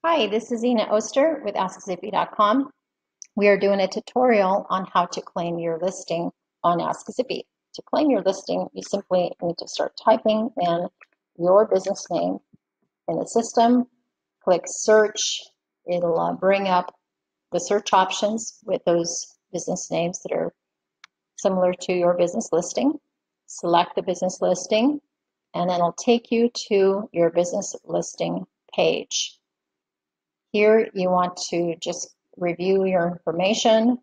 Hi, this is Ina Oster with AskZipy.com. We are doing a tutorial on how to claim your listing on Ask Zipy. To claim your listing, you simply need to start typing in your business name in the system, click search. It'll bring up the search options with those business names that are similar to your business listing. Select the business listing, and then it'll take you to your business listing page. Here you want to just review your information.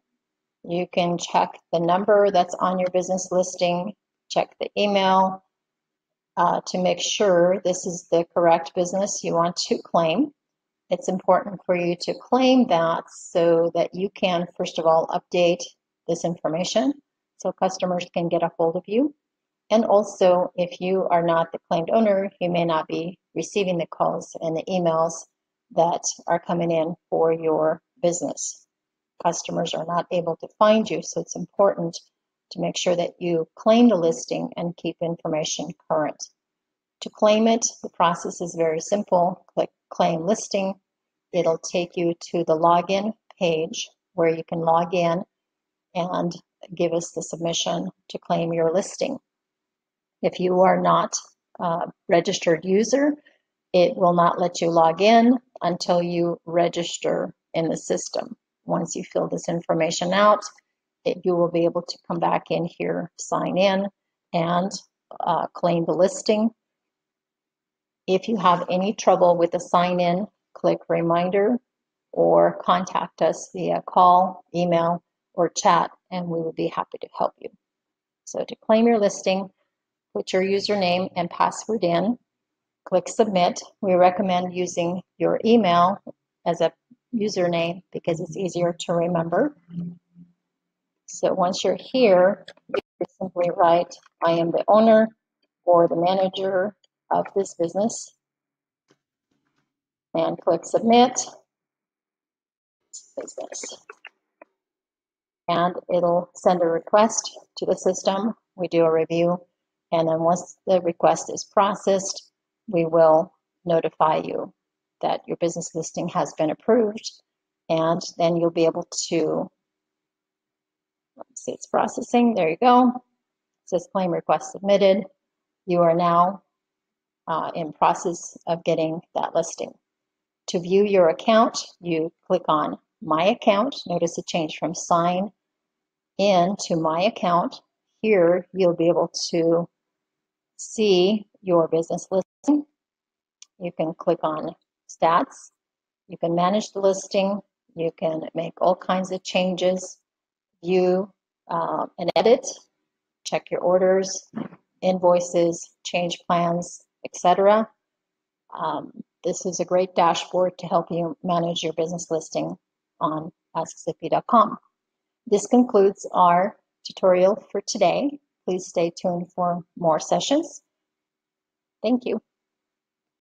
You can check the number that's on your business listing, check the email to make sure this is the correct business you want to claim. It's important for you to claim that so that you can, first of all, update this information so customers can get a hold of you. And also, if you are not the claimed owner, you may not be receiving the calls and the emails that are coming in for your business. Customers are not able to find you, so it's important to make sure that you claim the listing and keep information current. To claim it, the process is very simple. Click Claim Listing. It'll take you to the login page where you can log in and give us the submission to claim your listing. If you are not a registered user, it will not let you log in until you register in the system. Once you fill this information out, you will be able to come back in here, sign in, and claim the listing. If you have any trouble with the sign in, click reminder or contact us via call, email, or chat, and we will be happy to help you. So to claim your listing, put your username and password in. Click submit. We recommend using your email as a username because it's easier to remember. So once you're here, you simply write, I am the owner or the manager of this business, and click submit business. And it'll send a request to the system. We do a review, and then once the request is processed, we will notify you that your business listing has been approved, and then you'll be able to, let's see, it's processing. There you go. It says claim request submitted. You are now in process of getting that listing. To view your account, you click on My Account. Notice it changed from Sign In to My Account. Here, you'll be able to see your business listing. You can click on Stats. You can manage the listing. You can make all kinds of changes, view and edit, check your orders, invoices, change plans, etc. This is a great dashboard to help you manage your business listing on AskZipy.com. This concludes our tutorial for today. Please stay tuned for more sessions. Thank you.